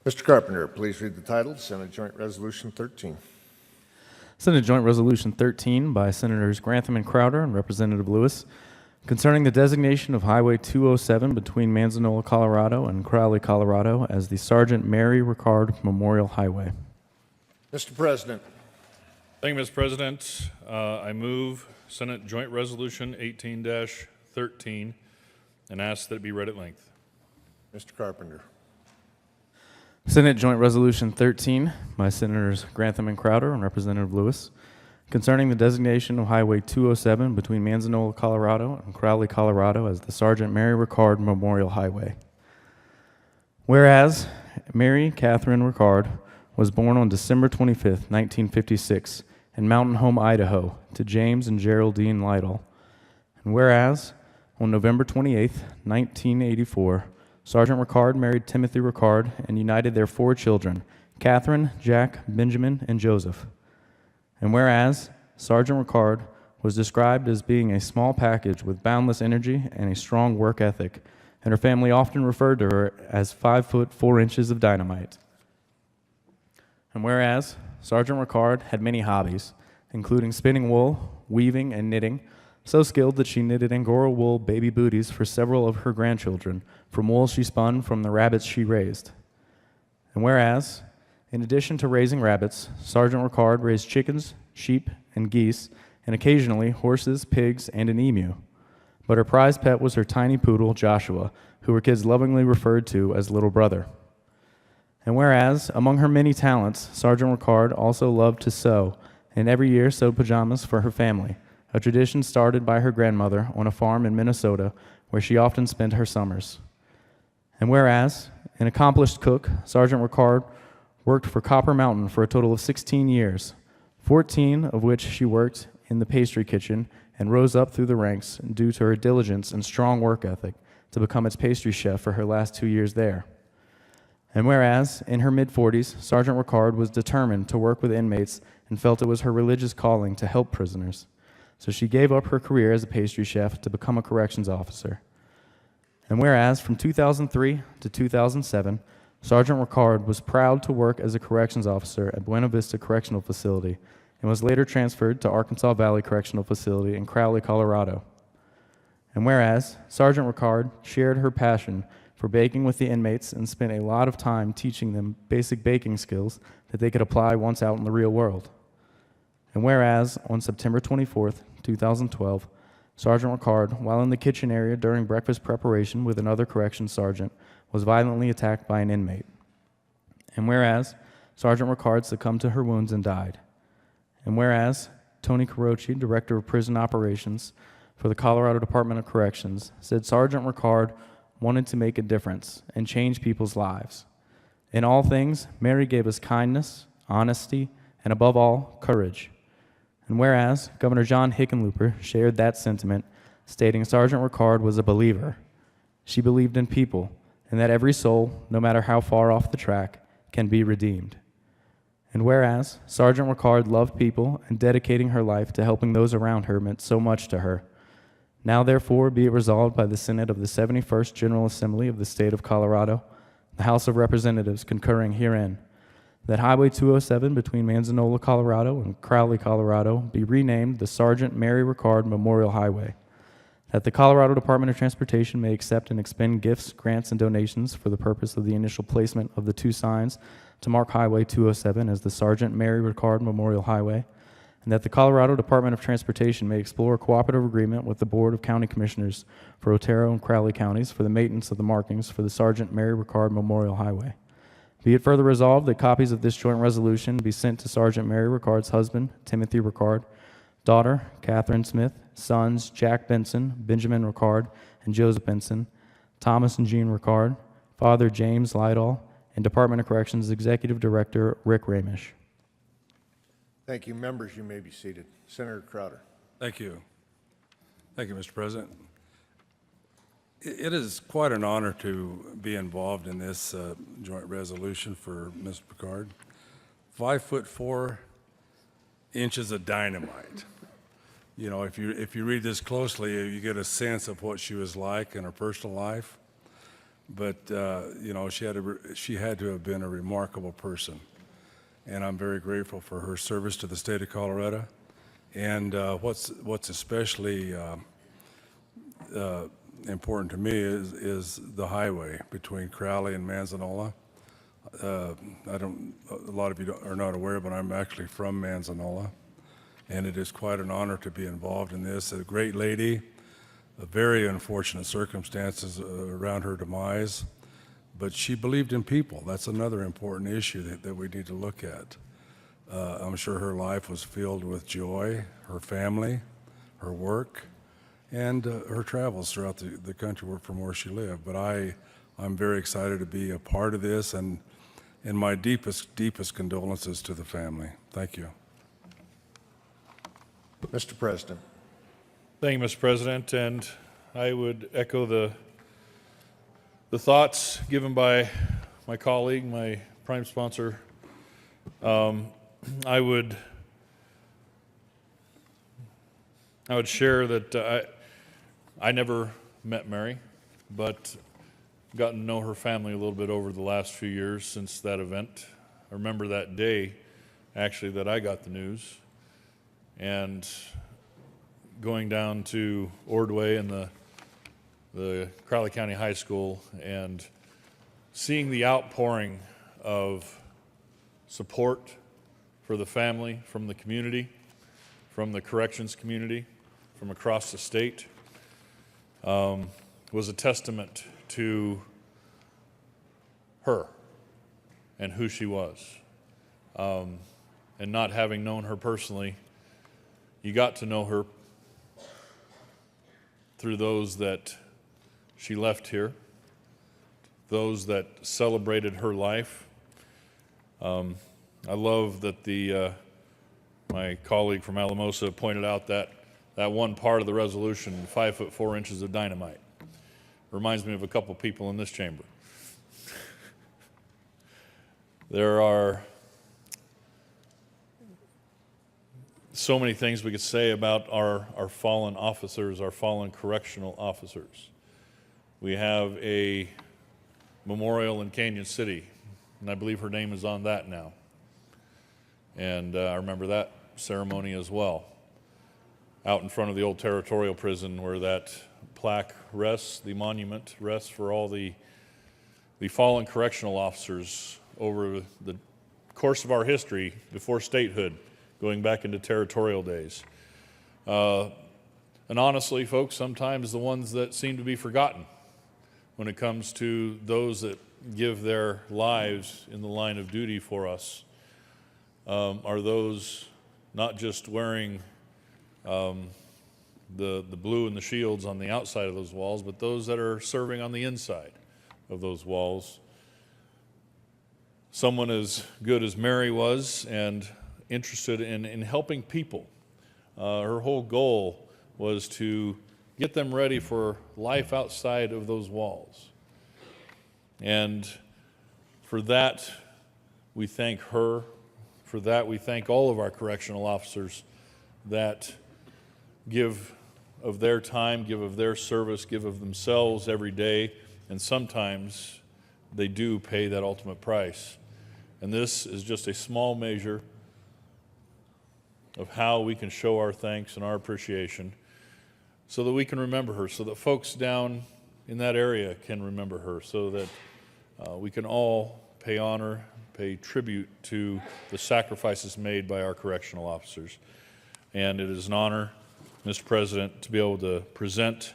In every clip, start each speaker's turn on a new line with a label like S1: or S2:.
S1: Mr. Carpenter, please read the title, Senate Joint Resolution 13.
S2: Senate Joint Resolution 13 by Senators Grantham and Crowder and Representative Lewis concerning the designation of Highway 207 between Manzanola, Colorado and Crowley, Colorado as the Sergeant Mary Ricard Memorial Highway.
S1: Mr. President.
S3: Thank you, Mr. President. I move Senate Joint Resolution 18-13 and ask that it be read at length.
S1: Mr. Carpenter.
S2: Senate Joint Resolution 13 by Senators Grantham and Crowder and Representative Lewis concerning the designation of Highway 207 between Manzanola, Colorado and Crowley, Colorado as the Sergeant Mary Ricard Memorial Highway. Whereas Mary Catherine Ricard was born on December 25, 1956 in Mountain Home, Idaho to James and Geraldine Lytle. And whereas on November 28, 1984, Sergeant Ricard married Timothy Ricard and united their 4 children, Catherine, Jack, Benjamin, and Joseph. And whereas Sergeant Ricard was described as being a small package with boundless energy and a strong work ethic, and her family often referred to her as 5 foot 4 inches of dynamite. And whereas Sergeant Ricard had many hobbies, including spinning wool, weaving, and knitting, so skilled that she knitted Angora wool baby booties for several of her grandchildren from wool she spun from the rabbits she raised. And whereas, in addition to raising rabbits, Sergeant Ricard raised chickens, sheep, and geese, and occasionally horses, pigs, and an emu. But her prized pet was her tiny poodle, Joshua, who her kids lovingly referred to as Little Brother. And whereas, among her many talents, Sergeant Ricard also loved to sew, and every year sewed pajamas for her family, a tradition started by her grandmother on a farm in Minnesota where she often spent her summers. And whereas, an accomplished cook, Sergeant Ricard worked for Copper Mountain for a total of 16 years, 14 of which she worked in the pastry kitchen and rose up through the ranks due to her diligence and strong work ethic to become its pastry chef for her last 2 years there. And whereas, in her mid-40s, Sergeant Ricard was determined to work with inmates and felt it was her religious calling to help prisoners. So she gave up her career as a pastry chef to become a corrections officer. And whereas, from 2003 to 2007, Sergeant Ricard was proud to work as a corrections officer at Buena Vista Correctional Facility and was later transferred to Arkansas Valley Correctional Facility in Crowley, Colorado. And whereas, Sergeant Ricard shared her passion for baking with the inmates and spent a lot of time teaching them basic baking skills that they could apply once out in the real world. And whereas, on September 24th, 2012, Sergeant Ricard, while in the kitchen area during breakfast preparation with another corrections sergeant, was violently attacked by an inmate. And whereas, Sergeant Ricard succumbed to her wounds and died. And whereas, Tony Carochi, Director of Prison Operations for the Colorado Department of Corrections, said Sergeant Ricard wanted to make a difference and change people's lives. In all things, Mary gave us kindness, honesty, and above all, courage. And whereas Governor John Hickenlooper shared that sentiment, stating Sergeant Ricard was a believer. She believed in people, and that every soul, no matter how far off the track, can be redeemed. And whereas Sergeant Ricard loved people and dedicating her life to helping those around her meant so much to her, now therefore be it resolved by the Senate of the 71st General Assembly of the State of Colorado, the House of Representatives concurring herein, that Highway 207 between Manzanola, Colorado and Crowley, Colorado be renamed the Sergeant Mary Ricard Memorial Highway, that the Colorado Department of Transportation may accept and expend gifts, grants, and donations for the purpose of the initial placement of the 2 signs to mark Highway 207 as the Sergeant Mary Ricard Memorial Highway, and that the Colorado Department of Transportation may explore a cooperative agreement with the Board of County Commissioners for Otero and Crowley counties for the maintenance of the markings for the Sergeant Mary Ricard Memorial Highway. Be it further resolved that copies of this joint resolution be sent to Sergeant Mary Ricard's husband, Timothy Ricard, daughter, Catherine Smith, sons, Jack Benson, Benjamin Ricard, and Joseph Benson, Thomas and Jean Ricard, father, James Lytle, and Department of Corrections Executive Director, Rick Ramish.
S1: Thank you. Members, you may be seated. Senator Crowder.
S4: Thank you. Thank you, Mr. President. It is quite an honor to be involved in this joint resolution for Ms. Ricard. 5 foot 4 inches of dynamite. You know, if you read this closely, you get a sense of what she was like in her personal life. but you know, she had to have been a remarkable person, and I'm very grateful for her service to the state of Colorado. And what's especially important to me is the highway between Crowley and Manzanola. A lot of you are not aware, but I'm actually from Manzanola, and it is quite an honor to be involved in this. A great lady, very unfortunate circumstances around her demise, but she believed in people. That's another important issue that we need to look at. I'm sure her life was filled with joy, her family, her work, and her travels throughout the country from where she lived. But I'm very excited to be a part of this, and my deepest condolences to the family. Thank you.
S1: Mr. President.
S3: Thank you, Mr. President, and I would echo the thoughts given by my colleague, my prime sponsor. I would share that I never met Mary, but gotten to know her family a little bit over the last few years since that event. I remember that day, actually, that I got the news, and going down to Ordway and the Crowley County High School and seeing the outpouring of support for the family from the community, from the corrections community, from across the state, was a testament to her and who she was. And not having known her personally, you got to know her through those that she left here, those that celebrated her life. I love that my colleague from Alamosa pointed out that one part of the resolution, 5 foot 4 inches of dynamite. Reminds me of a couple people in this chamber. There are so many things we could say about our fallen officers, our fallen correctional officers. We have a memorial in Canyon City, and I believe her name is on that now. And I remember that ceremony as well, out in front of the old territorial prison where that plaque rests, the monument rests for all the fallen correctional officers over the course of our history before statehood, going back into territorial days. And honestly, folks, sometimes the ones that seem to be forgotten when it comes to those that give their lives in the line of duty for us are those not just wearing the blue and the shields on the outside of those walls, but those that are serving on the inside of those walls. Someone as good as Mary was and interested in helping people. Her whole goal was to get them ready for life outside of those walls. And for that, we thank her. For that, we thank all of our correctional officers that give of their time, give of their service, give of themselves every day, and sometimes they do pay that ultimate price. And this is just a small measure of how we can show our thanks and our appreciation so that we can remember her, so that folks down in that area can remember her, so that we can all pay honor, pay tribute to the sacrifices made by our correctional officers. And it is an honor, Mr. President, to be able to present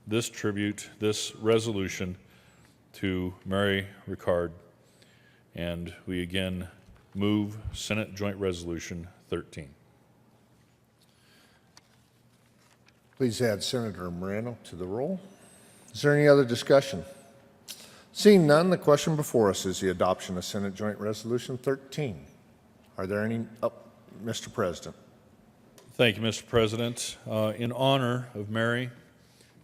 S3: this tribute, this resolution to Mary Ricard. And we again move Senate Joint Resolution 13.
S1: Please add Senator Moreno to the roll. Is there any other discussion? Seeing none, the question before us is the adoption of Senate Joint Resolution 13. Are there any? Mr. President.
S3: Thank you, Mr. President. In honor of Mary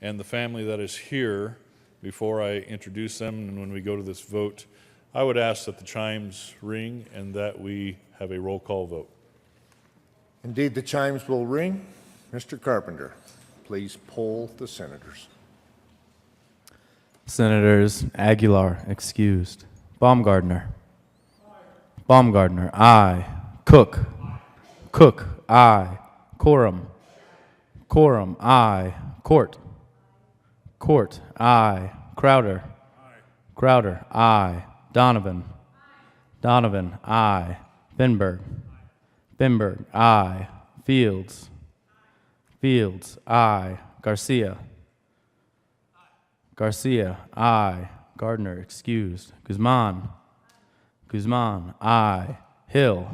S3: and the family that is here, before I introduce them and when we go to this vote, I would ask that the chimes ring and that we have a roll call vote.
S1: Indeed, the chimes will ring. Mr. Carpenter, please poll the senators.
S2: Senators Aguilar, excused. Baumgardner. Baumgardner, aye. Cook. Cook, aye. Quorum. Quorum, aye. Court. Court, aye. Crowder. Crowder, aye. Donovan. Donovan, aye. Benberg. Benberg, aye. Fields. Fields, aye. Garcia. Garcia, aye. Gardner, excused. Guzman. Guzman, aye. Hill.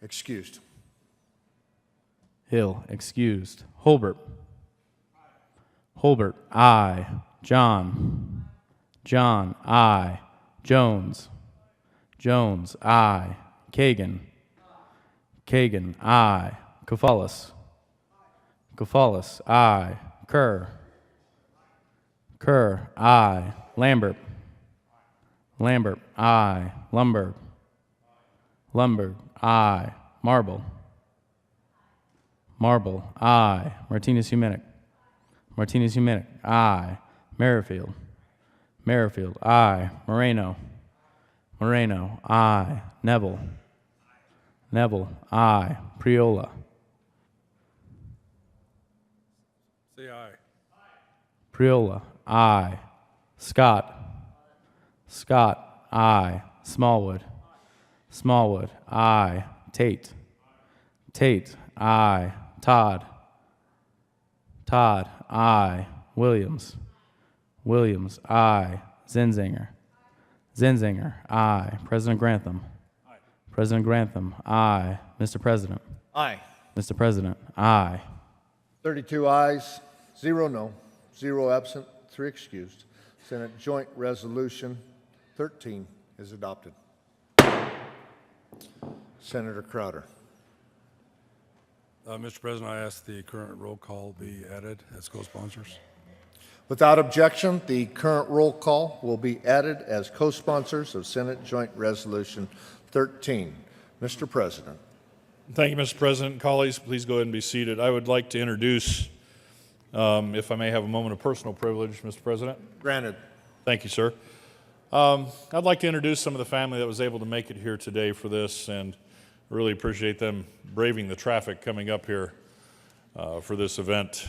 S1: Excused.
S2: Hill, excused. Holbert. Holbert, aye. John. John, aye. Jones. Jones, aye. Kagan. Kagan, aye. Kafalis. Kafalis, aye. Kerr. Kerr, aye. Lambert. Lambert, aye. Lumberg. Lumberg, aye. Marble. Marble, aye. Martinez Humenick. Martinez Humenick, aye. Merrifield. Merrifield, aye. Moreno. Moreno, aye. Neville. Neville, aye. Priola.
S4: Say aye.
S2: Priola, aye. Scott. Scott, aye. Smallwood. Smallwood, aye. Tate. Tate, aye. Todd. Todd, aye. Williams. Williams, aye. Zenzinger. Zenzinger, aye. President Grantham. President Grantham, aye. Mr. President.
S1: Aye.
S2: Mr. President, aye.
S1: 32 ayes, 0 no, 0 absent, 3 excused. Senate Joint Resolution 13 is adopted. Senator Crowder.
S4: Mr. President, I ask the current roll call be added as co-sponsors.
S1: Without objection, the current roll call will be added as co-sponsors of Senate Joint Resolution 13. Mr. President.
S3: Thank you, Mr. President. Colleagues, please go ahead and be seated. I would like to introduce, if I may have a moment of personal privilege, Mr. President.
S1: Granted.
S3: Thank you, sir. I'd like to introduce some of the family that was able to make it here today for this, and really appreciate them braving the traffic coming up here for this event.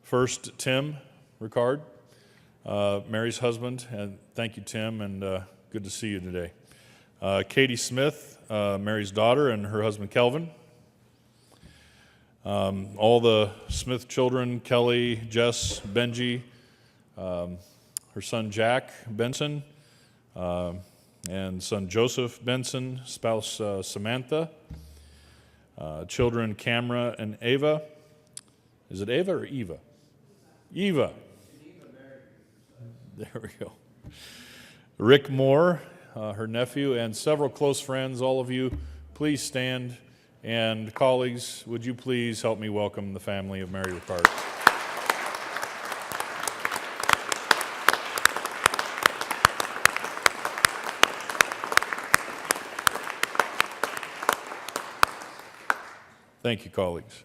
S3: First, Tim Ricard, Mary's husband, and thank you, Tim, and good to see you today. Katie Smith, Mary's daughter, and her husband, Kelvin. All the Smith children, Kelly, Jess, Benji, her son, Jack Benson, and son, Joseph Benson, spouse, Samantha, children, Camera and Ava. Is it Ava or Eva? Eva. There we go. Rick Moore, her nephew, and several close friends. All of you, please stand. And colleagues, would you please help me welcome the family of Mary Ricard. Thank you, colleagues.